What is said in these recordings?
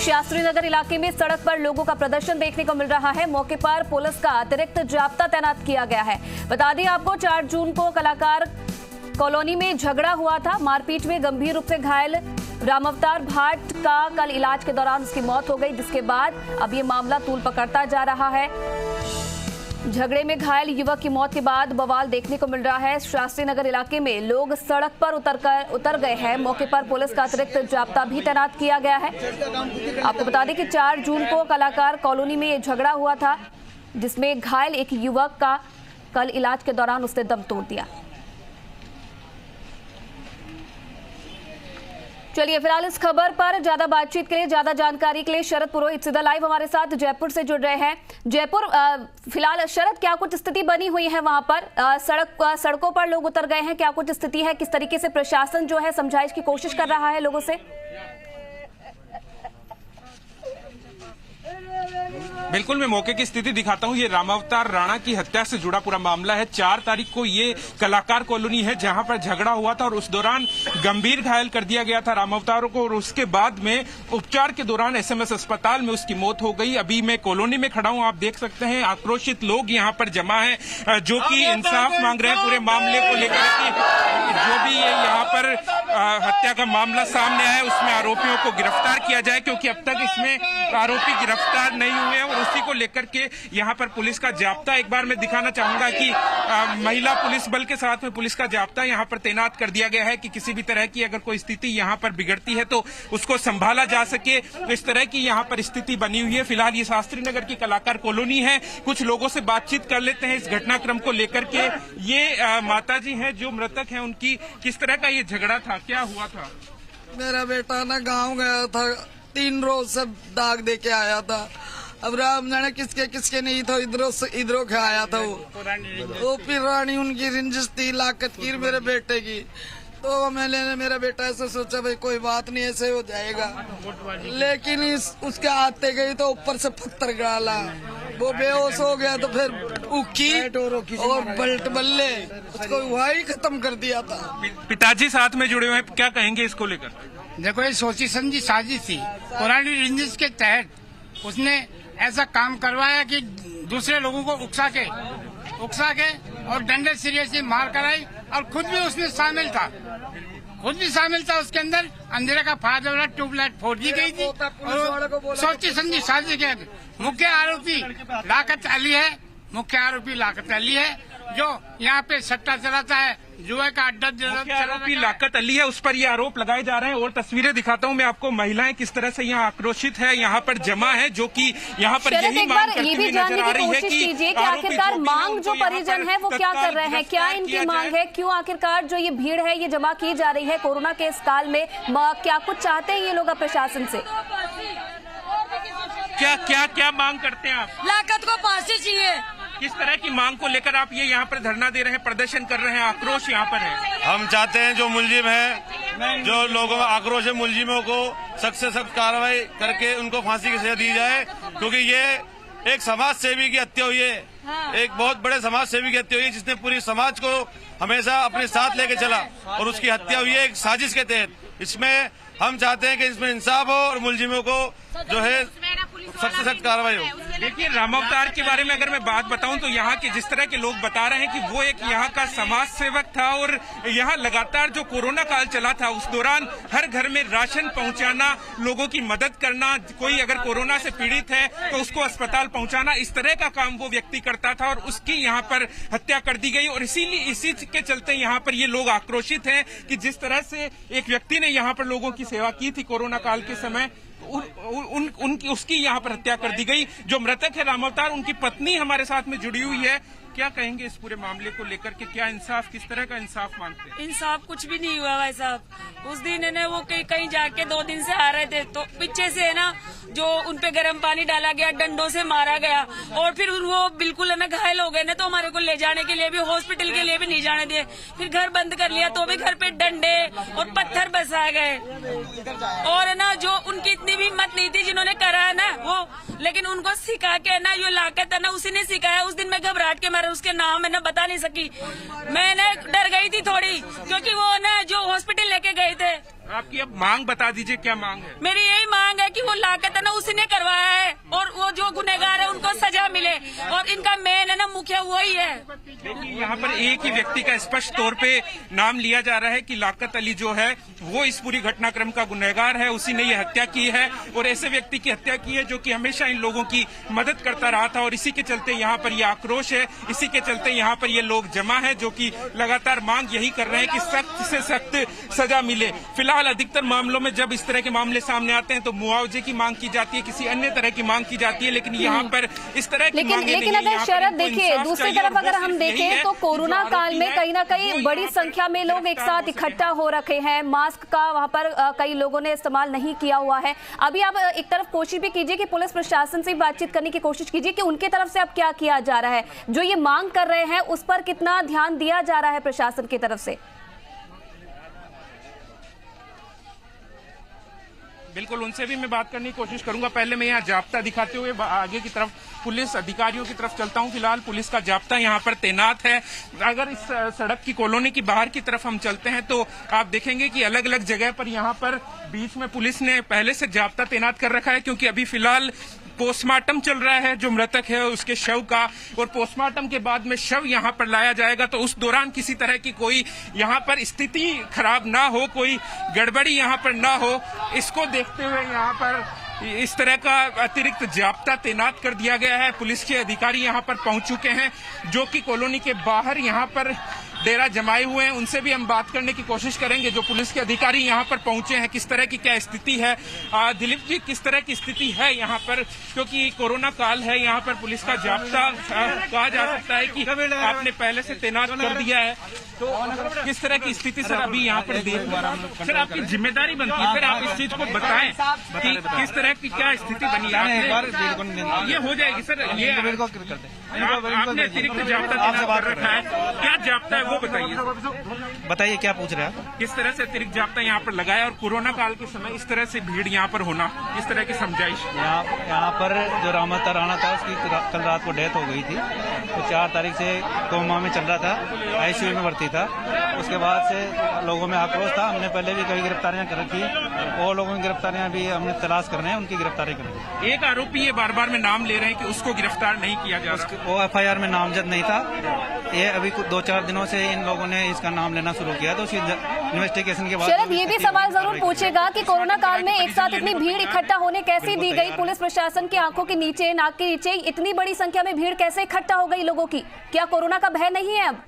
शास्त्री नगर इलाके में सड़क पर लोगों का प्रदर्शन देखने को मिल रहा है। मौके पर पुलिस का अतिरिक्त जाब्ता तैनात किया गया है। बता दें आपको 4 जून को कलाकार कॉलोनी में झगड़ा हुआ था। मारपीट में गंभीर रूप से घायल रामावतार भाट का कल इलाज के दौरान उसकी मौत हो गई, जिसके बाद अब ये मामला तूल पकड़ता जा रहा है। झगड़े में घायल युवक की मौत के बाद बवाल देखने को मिल रहा है। शास्त्री नगर इलाके में लोग सड़क पर उतर गए हैं। मौके पर पुलिस का अतिरिक्त जाब्ता भी तैनात किया गया है। आपको बता दें कि 4 जून को कलाकार कॉलोनी में ये झगड़ा हुआ था, जिसमें घायल एक युवक का कल इलाज के दौरान उसने दम तोड़ दिया। चलिए फिलहाल इस खबर पर ज्यादा बातचीत के लिए, ज्यादा जानकारी के लिए शरद पुरोहित सीधा लाइव हमारे साथ जयपुर से जुड़ रहे हैं। जयपुर, फिलहाल शरद, क्या कुछ स्थिति बनी हुई है वहां पर? सड़कों पर लोग उतर गए हैं, क्या कुछ स्थिति है? किस तरीके से प्रशासन जो है समझाइश की कोशिश कर रहा है लोगों से? बिल्कुल, मैं मौके की स्थिति दिखाता हूं। ये रामावतार राणा की हत्या से जुड़ा पूरा मामला है। 4 तारीख को ये कलाकार कॉलोनी है जहां पर झगड़ा हुआ था और उस दौरान गंभीर घायल कर दिया गया था रामावतार को, और उसके बाद में उपचार के दौरान एसएमएस अस्पताल में उसकी मौत हो गई। अभी मैं कॉलोनी में खड़ा हूं, आप देख सकते हैं आक्रोशित लोग यहां पर जमा है जो कि इंसाफ मांग रहे हैं पूरे मामले को लेकर के। जो भी ये यहाँ पर हत्या का मामला सामने आया उसमें आरोपियों को गिरफ्तार किया जाए, क्योंकि अब तक इसमें आरोपी गिरफ्तार नहीं हुए हैं। और उसी को लेकर के यहाँ पर पुलिस का जाब्ता, एक बार मैं दिखाना चाहूंगा कि महिला पुलिस बल के साथ में पुलिस का जाब्ता यहाँ पर तैनात कर दिया गया है कि किसी भी तरह की अगर कोई स्थिति यहाँ पर बिगड़ती है तो उसको संभाला जा सके। इस तरह की यहाँ पर स्थिति बनी हुई है। फिलहाल ये शास्त्री नगर की कलाकार कॉलोनी है। कुछ लोगों से बातचीत कर लेते हैं इस घटनाक्रम को लेकर के। ये माताजी हैं जो मृतक हैं, उनकी किस तरह का ये झगड़ा था, क्या हुआ था? मेरा बेटा ना गाँव गया था, 3 रोज से दाग दे के आया था। अब राम जाने किसके नहीं था, इधरों के आया था वो फिर रानी उनकी रिंजिश थी लाकत की मेरे बेटे की। तो मैंने मेरा बेटा ऐसे सोचा भाई कोई बात नहीं, ऐसे हो जाएगा, लेकिन उसके आते गई तो ऊपर से पत्थर डाला, वो बेहोश हो गया। तो फिर उकी और बल्ट बल्ले उसको वही खत्म कर दिया था। पिताजी साथ में जुड़े हुए हैं, क्या कहेंगे इसको लेकर? देखो, ये सोची समझी साजिश थी। पुरानी रिंजिश के तहत उसने ऐसा काम करवाया कि दूसरे लोगों को उकसा के और डंडे सिरे से मार कराई, और खुद भी उसमें शामिल था। उसके अंदर अंधेरे का फायदा वाला ट्यूबलाइट फोड़ दी गई थी। और सोची समझी साजिश के मुख्य आरोपी लाकत अली है जो यहाँ पे सट्टा चलाता है, जुए का अड्डा आरोपी लाकत अली है, उस पर ये आरोप लगाए जा रहे हैं। और तस्वीरें दिखाता हूँ मैं आपको, महिलाएं किस तरह से यहाँ आक्रोशित है, यहाँ पर जमा है, जो कि यहाँ पर यही मांग करती हुई नजर आ रही है कि आखिरकार मांग जो परिजन है वो क्या कर रहे हैं, क्या इनकी मांग है, क्यों आखिरकार जो ये भीड़ है ये जमा की जा रही है कोरोना के इस काल में, क्या कुछ चाहते हैं ये लोग प्रशासन से? क्या मांग करते हैं आप? लाकत को फांसी चाहिए। किस तरह की मांग को लेकर आप ये यहाँ पर धरना दे रहे हैं, प्रदर्शन कर रहे हैं, आक्रोश यहाँ पर है? हम चाहते हैं जो मुलजिम है, जो लोगों में आक्रोश है, मुलजिमों को सख्त से सख्त कार्रवाई करके उनको फांसी की सजा दी जाए, क्योंकि ये एक समाज सेवी की हत्या हुई है। एक बहुत बड़े समाज सेवी की हत्या हुई है जिसने पूरी समाज को हमेशा अपने साथ लेके चला, और उसकी हत्या हुई है एक साजिश के तहत। इसमें हम चाहते हैं कि इसमें इंसाफ हो और मुलजिमों को जो है सख्त से सख्त कार्रवाई हो। देखिए, रामावतार के बारे में अगर मैं बात बताऊं तो यहाँ के जिस तरह के लोग बता रहे हैं कि वो एक यहाँ का समाज सेवक था, और यहाँ लगातार जो कोरोना काल चला था उस दौरान हर घर में राशन पहुँचाना, लोगों की मदद करना, कोई अगर कोरोना से पीड़ित है तो उसको अस्पताल पहुँचाना, इस तरह का काम वो व्यक्ति करता था, और उसकी यहाँ पर हत्या कर दी गई। और इसी के चलते यहाँ पर ये लोग आक्रोशित हैं कि जिस तरह से एक व्यक्ति ने यहाँ पर लोगों की सेवा की थी कोरोना काल के समय, उसकी यहाँ पर हत्या कर दी गई। जो मृतक है रामावतार, उनकी पत्नी हमारे साथ में जुड़ी हुई है। क्या कहेंगे इस पूरे मामले को लेकर के? क्या इंसाफ, किस तरह का इंसाफ मांगते हैं? इंसाफ कुछ भी नहीं हुआ भाई साहब। उस दिन है ना वो कहीं जाके 2 दिन से आ रहे थे, तो पीछे से है ना जो उनपे गर्म पानी डाला गया, डंडों से मारा गया, और फिर वो बिल्कुल है ना घायल हो गए ना, तो हमारे को ले जाने के लिए भी, हॉस्पिटल के लिए भी नहीं जाने दिए। फिर घर बंद कर लिया, तो भी घर पे डंडे और पत्थर बरसाए गए। और है ना जो उनकी इतनी भी हिम्मत नहीं थी जिन्होंने करा है ना वो, लेकिन उनको सिखा के ना जो लाकत है ना उसी ने सिखाया। उस दिन मैं घबराहट के मारे उसके नाम मैंने बता नहीं सकी, मैंने डर गई थी थोड़ी, क्योंकि वो ना जो हॉस्पिटल लेके गए थे। आपकी अब मांग बता दीजिए, क्या मांग है? मेरी यही मांग है कि वो लाकत उसी ने करवाया है और वो जो गुनहगार है उनको सजा मिले और इनका मेन है ना मुखिया वही है। यहाँ पर एक ही व्यक्ति का स्पष्ट तौर पे नाम लिया जा रहा है कि लाकत अली जो है वो इस पूरी घटनाक्रम का गुनहगार है, उसी ने ये हत्या की है और ऐसे व्यक्ति की हत्या की है जो कि हमेशा इन लोगों की मदद करता रहा था और इसी के चलते यहाँ पर ये आक्रोश है, इसी के चलते यहाँ पर ये लोग जमा है जो कि लगातार मांग यही कर रहे हैं कि सख्त से सख्त सजा मिले। फिलहाल अधिकतर मामलों में जब इस तरह के मामले सामने आते हैं तो मुआवजे की मांग की जाती है, किसी अन्य तरह की मांग की जाती है, लेकिन यहाँ पर इस तरह की लेकिन अगर शरद देखिए दूसरी तरफ अगर हम देखें तो कोरोना काल में कहीं ना कहीं बड़ी संख्या में लोग एक साथ इकट्ठा हो रखे हैं, मास्क का वहां पर कई लोगों ने इस्तेमाल नहीं किया हुआ है। अभी आप एक तरफ कोशिश भी कीजिए कि पुलिस प्रशासन से बातचीत करने की कोशिश कीजिए कि उनके तरफ से अब क्या किया जा रहा है, जो ये मांग कर रहे हैं उस पर कितना ध्यान दिया जा रहा है प्रशासन की तरफ से। बिल्कुल उनसे भी मैं बात करने की कोशिश करूंगा। पहले मैं यहाँ जाब्ता दिखाते हुए आगे की तरफ पुलिस अधिकारियों की तरफ चलता हूँ। फिलहाल पुलिस का जाब्ता यहाँ पर तैनात है। अगर इस सड़क की कॉलोनी की बाहर की तरफ हम चलते हैं तो आप देखेंगे कि अलग अलग जगह पर यहाँ पर बीच में पुलिस ने पहले से जाब्ता तैनात कर रखा है, क्योंकि अभी फिलहाल पोस्टमार्टम चल रहा है जो मृतक है उसके शव का, और पोस्टमार्टम के बाद में शव यहाँ पर लाया जाएगा। तो उस दौरान किसी तरह की कोई यहाँ पर स्थिति खराब ना हो, कोई गड़बड़ी यहाँ पर ना हो, इसको देखते हुए यहाँ पर इस तरह का अतिरिक्त जाब्ता तैनात कर दिया गया है। पुलिस के अधिकारी यहाँ पर पहुंच चुके हैं जो कि कॉलोनी के बाहर यहाँ पर डेरा जमाए हुए हैं। उनसे भी हम बात करने की कोशिश करेंगे जो पुलिस के अधिकारी यहाँ पर पहुंचे हैं, किस तरह की क्या स्थिति है। दिलीप जी, किस तरह की स्थिति है यहाँ पर, क्योंकि कोरोना काल है, यहाँ पर पुलिस का जाब्ता कहा जा सकता है कि आपने पहले से तैनात कर दिया है, तो किस तरह की स्थिति सर अभी यहाँ पर देख सर आपकी जिम्मेदारी बनती है, फिर आप इस चीज को बताएं कि किस तरह की क्या स्थिति बनी है। ये हो जाएगी सर, ये आपने अतिरिक्त जाब्ता तैनात कर रखा है, क्या जाब्ता है वो बताइए क्या पूछ रहे हैं। किस तरह से अतिरिक्त जाब्ता यहाँ पर लगाया और कोरोना काल के समय इस तरह से भीड़ यहाँ पर होना, इस तरह की समझाइश। यहाँ पर जो रामावतार राणा था उसकी कल रात को डेथ हो गई थी, तो 4 तारीख से कोमा में चल रहा था, आईसीयू में भर्ती था। उसके बाद से लोगों में आक्रोश था। हमने पहले भी कई गिरफ्तारियां कर रखी, और लोगों की गिरफ्तारियां भी हमने तलाश कर रहे हैं, उनकी गिरफ्तारी करेंगे। एक आरोपी ये बार बार में नाम ले रहे हैं कि उसको गिरफ्तार नहीं किया जा रहा, वो FIR में नामजद नहीं था। ये अभी 2-4 दिनों से इन लोगों ने इसका नाम लेना शुरू किया, तो इन्वेस्टिगेशन के बाद शरद ये भी सवाल जरूर पूछेगा कि कोरोना काल में एक साथ इतनी भीड़ इकट्ठा होने कैसे दी गई, पुलिस प्रशासन की आंखों के नीचे, नाक के नीचे इतनी बड़ी संख्या में भीड़ कैसे इकट्ठा हो गई लोगों की, क्या कोरोना का भय नहीं है अब?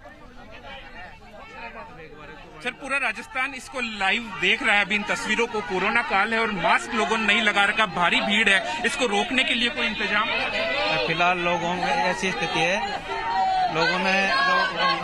सर पूरा राजस्थान इसको लाइव देख रहा है अभी इन तस्वीरों को। कोरोना काल है और मास्क लोगों ने नहीं लगा रखा, भारी भीड़ है, इसको रोकने के लिए कोई इंतजाम? फिलहाल लोगों में ऐसी स्थिति है, लोगों में जो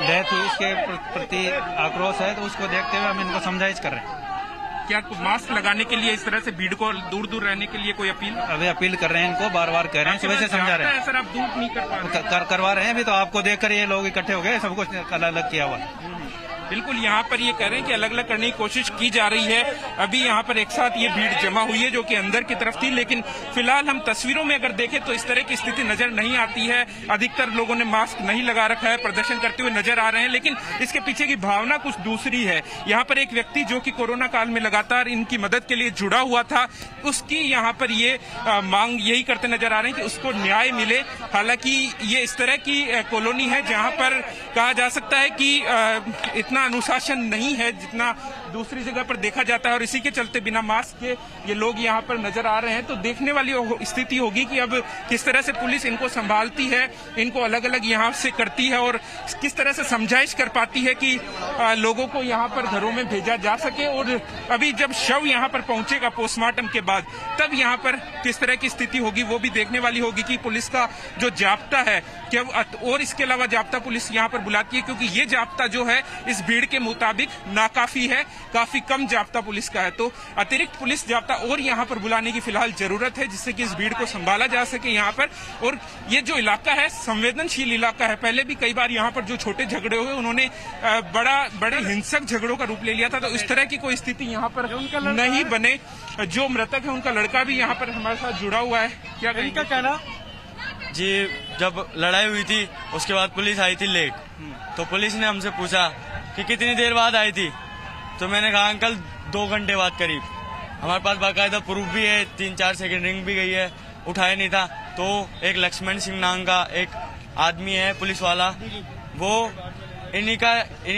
डेथ हुई उसके प्रति आक्रोश है, तो उसको देखते हुए हम इनको समझाइश कर रहे हैं। क्या मास्क लगाने के लिए, इस तरह से भीड़ को दूर दूर रहने के लिए कोई अपील? अभी अपील कर रहे हैं इनको, बार बार कह रहे हैं, सुबह से समझा रहे हैं। सर आप दूर नहीं कर पा रहे? करवा रहे हैं अभी, तो आपको देखकर ये लोग इकट्ठे हो गए, सब कुछ अलग अलग किया हुआ है। बिल्कुल यहाँ पर ये कह रहे हैं कि अलग अलग करने की कोशिश की जा रही है। अभी यहाँ पर एक साथ ये भीड़ जमा हुई है जो कि अंदर की तरफ थी, लेकिन फिलहाल हम तस्वीरों में अगर देखें तो इस तरह की स्थिति नजर नहीं आती है। अधिकतर लोगों ने मास्क नहीं लगा रखा है, प्रदर्शन करते हुए नजर आ रहे हैं, लेकिन इसके पीछे की भावना कुछ दूसरी है। यहाँ पर एक व्यक्ति जो कि कोरोना काल में लगातार इनकी मदद के लिए जुड़ा हुआ था, उसकी यहाँ पर ये मांग यही करते नजर आ रहे हैं कि उसको न्याय मिले। हालांकि ये इस तरह की कॉलोनी है जहाँ पर कहा जा सकता है कि इतना अनुशासन नहीं है जितना दूसरी जगह पर देखा जाता है, और इसी के चलते बिना मास्क के ये लोग यहाँ पर नजर आ रहे हैं। तो देखने वाली स्थिति होगी कि अब किस तरह से पुलिस इनको संभालती है, इनको अलग अलग यहाँ से करती है और किस तरह से समझाइश कर पाती है कि लोगों को यहाँ पर घरों में भेजा जा सके। और अभी जब शव यहाँ पर पहुंचेगा पोस्टमार्टम के बाद, तब यहाँ पर किस तरह की स्थिति होगी वो भी देखने वाली होगी कि पुलिस का जो जाब्ता है क्या, और इसके अलावा जाब्ता पुलिस यहाँ पर बुलाती है, क्योंकि ये जाब्ता जो है इस भीड़ के मुताबिक नाकाफी है, काफी कम जाब्ता पुलिस का है। तो अतिरिक्त पुलिस जाब्ता और यहाँ पर बुलाने की फिलहाल जरूरत है, जिससे कि इस भीड़ को संभाला जा सके यहाँ पर। और ये जो इलाका है संवेदनशील इलाका है, पहले भी कई बार यहाँ पर जो छोटे झगड़े हुए उन्होंने बड़े हिंसक झगड़ों का रूप ले लिया था, तो इस तरह की कोई स्थिति यहाँ पर नहीं बने। जो मृतक है उनका लड़का भी यहाँ पर हमारे साथ जुड़ा हुआ है, क्या इनका कहना जी? जब लड़ाई हुई थी उसके बाद पुलिस आई थी लेट, तो पुलिस ने हमसे पूछा कि कितनी देर बाद आई थी, तो मैंने कहा अंकल 2 घंटे बाद करीब। हमारे पास बाकायदा प्रूफ भी है, 3-4 सेकंड रिंग भी गई है, उठाया नहीं था। तो एक लक्ष्मण सिंह नाम का एक आदमी है पुलिस वाला, वो इन्हीं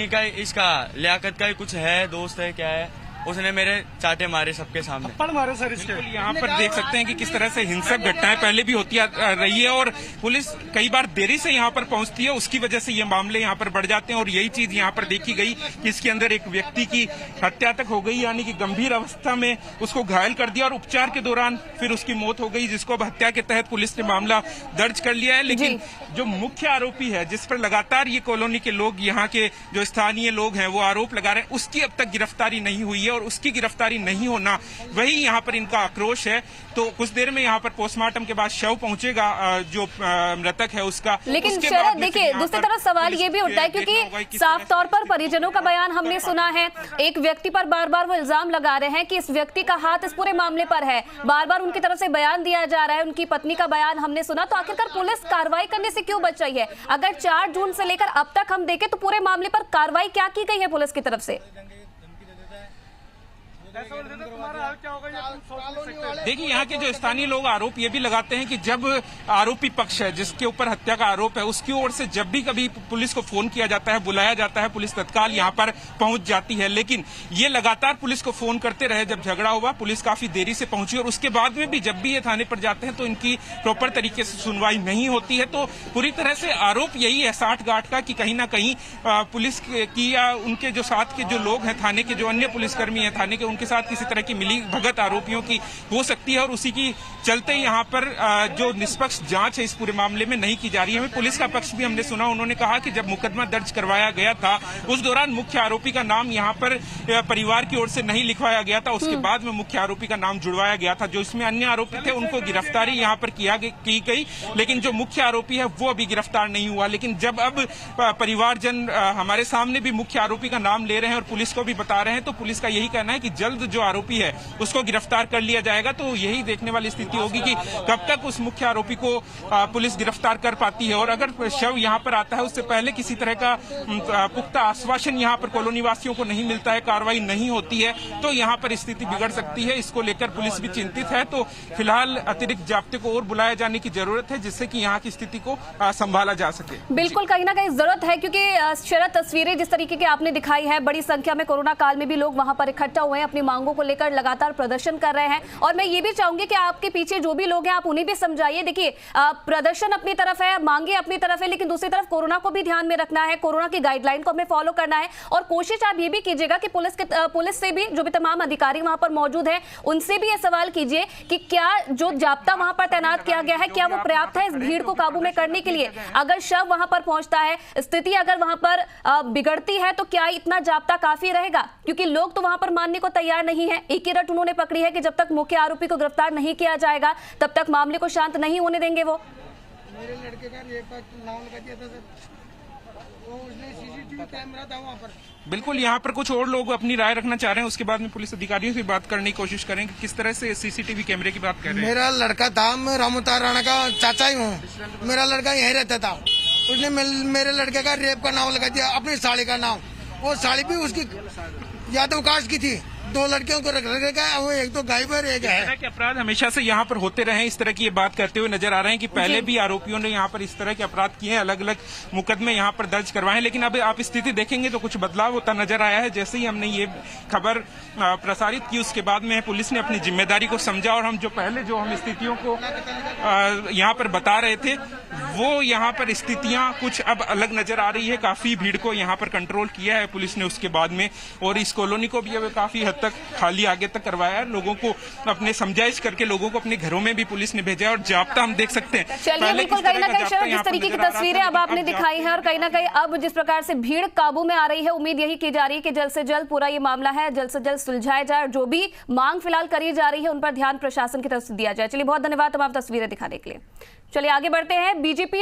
का इसका लियाकत का ही कुछ है, दोस्त है क्या है, उसने मेरे चाटे मारे सबके सामने। मारे सर इसके। यहाँ पर देख सकते हैं कि किस तरह से हिंसक घटनाएं पहले भी होती रही है और पुलिस कई बार देरी से यहाँ पर पहुंचती है, उसकी वजह से ये मामले यहाँ पर बढ़ जाते हैं। और यही चीज यहाँ पर देखी गई कि इसके अंदर एक व्यक्ति की हत्या तक हो गई, यानी कि गंभीर अवस्था में उसको घायल कर दिया और उपचार के दौरान फिर उसकी मौत हो गई, जिसको अब हत्या के तहत पुलिस ने मामला दर्ज कर लिया है। लेकिन जो मुख्य आरोपी है, जिस पर लगातार ये कॉलोनी के लोग, यहाँ के जो स्थानीय लोग हैं वो आरोप लगा रहे हैं, उसकी अब तक गिरफ्तारी नहीं हुई है और उसकी गिरफ्तारी नहीं होना, वही यहाँ पर इनका आक्रोश है। तो कुछ देर में यहाँ पर पोस्टमार्टम के बाद शव पहुंचेगा जो मृतक है उसका। लेकिन शरद देखिए, दूसरी तरफ सवाल ये भी उठता है क्योंकि साफ तौर पर परिजनों का बयान हमने सुना है, एक व्यक्ति पर बार बार वो इल्जाम लगा रहे हैं कि इस व्यक्ति का हाथ इस पूरे मामले पर है, बार बार उनकी तरफ से बयान दिया जा रहा है, उनकी पत्नी का बयान हमने सुना। तो आखिरकार पुलिस कार्रवाई करने से क्यों बच रही है? अगर 4 जून से लेकर अब तक हम देखें तो पूरे मामले पर कार्रवाई क्या की गई है पुलिस की तरफ से? देखिए, यहाँ के जो स्थानीय लोग आरोप ये भी लगाते हैं कि जब आरोपी पक्ष है, जिसके ऊपर हत्या का आरोप है, उसकी ओर से जब भी कभी पुलिस को फोन किया जाता है, बुलाया जाता है, पुलिस तत्काल यहाँ पर पहुंच जाती है। लेकिन ये लगातार पुलिस को फोन करते रहे। जब झगड़ा हुआ, पुलिस काफी देरी से पहुंची और उसके बाद में भी जब भी ये थाने पर जाते हैं तो इनकी प्रॉपर तरीके से सुनवाई नहीं होती है। तो पूरी तरह से आरोप यही है साठ गांठ का कि कहीं ना कहीं पुलिस की या उनके जो साथ के जो लोग हैं, थाने के जो अन्य पुलिसकर्मी हैं थाने के, उनके साथ किसी तरह की मिली भगत आरोपियों की हो सकती है और उसी की चलते यहाँ पर जो निष्पक्ष जांच है इस पूरे मामले में नहीं की जा रही है। हमें पुलिस का पक्ष भी हमने सुना, उन्होंने कहा कि जब मुकदमा दर्ज करवाया गया था उस दौरान मुख्य आरोपी का नाम यहाँ पर परिवार की ओर से नहीं लिखवाया गया था, उसके बाद में मुख्य आरोपी का नाम जुड़वाया गया था। जो इसमें अन्य आरोपी थे उनको गिरफ्तारी यहाँ पर की गई, लेकिन जो मुख्य आरोपी है वो अभी गिरफ्तार नहीं हुआ। लेकिन जब अब परिवारजन हमारे सामने भी मुख्य आरोपी का नाम ले रहे हैं और पुलिस को भी बता रहे हैं, तो पुलिस का यही कहना है कि जल्द जो आरोपी है उसको गिरफ्तार कर लिया जाएगा। तो यही देखने वाली स्थिति होगी कि कब तक उस मुख्य आरोपी को पुलिस गिरफ्तार कर पाती है। और अगर शव यहाँ पर आता है उससे पहले किसी तरह का पुख्ता आश्वासन यहाँ पर कॉलोनी वासियों को नहीं मिलता है, कार्रवाई नहीं होती है, तो यहाँ पर स्थिति बिगड़ सकती है। इसको लेकर पुलिस भी चिंतित है। तो फिलहाल अतिरिक्त जाब्ते को और बुलाया जाने की जरूरत है, जिससे कि यहाँ की स्थिति को संभाला जा सके। बिल्कुल, कहीं ना कहीं जरूरत है, क्योंकि शरद तस्वीरें जिस तरीके की आपने दिखाई है, बड़ी संख्या में कोरोना काल में भी लोग वहां पर इकट्ठा हुए हैं, अपनी मांगों को लेकर लगातार प्रदर्शन कर रहे हैं। और मैं ये भी चाहूंगी कि आपके पीछे जो भी लोग हैं आप उन्हें भी समझाइए। देखिए, प्रदर्शन अपनी तरफ है, मांगे अपनी तरफ है, लेकिन दूसरी तरफ कोरोना को भी ध्यान में रखना है, कोरोना की गाइडलाइन को हमें फॉलो करना है। और कोशिश आप ये भी कीजिएगा कि पुलिस से भी, जो भी तमाम अधिकारी वहां पर मौजूद हैं, उनसे भी ये सवाल कीजिए कि क्या जो जाब्ता वहां पर तैनात किया गया है, क्या वो पर्याप्त है इस भीड़ को काबू में करने के लिए? अगर शव वहां पर पहुंचता है, स्थिति अगर वहां पर बिगड़ती है, तो क्या इतना जाब्ता काफी रहेगा? क्योंकि लोग तो वहां पर मानने को तैयार नहीं है। एक ही रट उन्होंने पकड़ी है कि जब तक मुख्य आरोपी को गिरफ्तार नहीं किया जाएगा तब तक मामले को शांत नहीं होने देंगे वो। मेरे लड़के का रेप का नाम लगा दिया था सर, वो उसने सीसीटीवी कैमरा था वहाँ पर। बिल्कुल, यहाँ पर कुछ और लोग अपनी राय रखना चाह रहे हैं, उसके बाद में पुलिस अधिकारियों से बात करने की कोशिश करेंगे किस तरह से सीसीटीवी कैमरे की बात कर रहे हैं। मेरा लड़का था, मैं रामोतार राणा का चाचा ही हूँ, मेरा लड़का यहीं रहता था, उसने मेरे लड़के का रेप का नाम लगा दिया, अपनी साड़ी का नाम। वो साड़ी भी उसकी यादव कास्ट की थी, 2 लड़कियों को रखा है, वो एक तो गायब है, एक है। इस तरह के अपराध हमेशा से यहाँ पर होते रहे, इस तरह की ये बात करते हुए नजर आ रहे हैं कि पहले भी आरोपियों ने यहाँ पर इस तरह के अपराध किए हैं, अलग अलग मुकदमे यहाँ पर दर्ज करवाए हैं। लेकिन अब आप स्थिति देखेंगे तो कुछ बदलाव होता नजर आया है। जैसे ही हमने ये खबर प्रसारित की उसके बाद में पुलिस ने अपनी जिम्मेदारी को समझा और हम स्थितियों को यहाँ पर बता रहे थे, वो यहाँ पर स्थितियां कुछ अब अलग नजर आ रही है। काफी भीड़ को यहाँ पर कंट्रोल किया है पुलिस ने उसके बाद में, और इस कॉलोनी को भी अब काफी हद तक खाली आगे तक करवाया है। लोगों को अपने समझाइश करके लोगों को अपने घरों में भी पुलिस ने भेजा है और जाब्ता हम देख सकते हैं। चलिए, बिल्कुल, कहीं ना कहीं शरद, जिस तरीके की तस्वीरें अब आपने दिखाई है और कहीं ना कहीं अब जिस प्रकार से भीड़ काबू में आ रही है, उम्मीद यही की जा रही है कि जल्द से जल्द पूरा ये मामला है जल्द से जल्द सुलझाया जाए और जो भी मांग फिलहाल करी जा रही है उन पर ध्यान प्रशासन की तरफ से दिया जाए। चलिए, बहुत धन्यवाद तमाम तस्वीरें दिखाने के लिए। चलिए आगे बढ़ते हैं। बीजेपी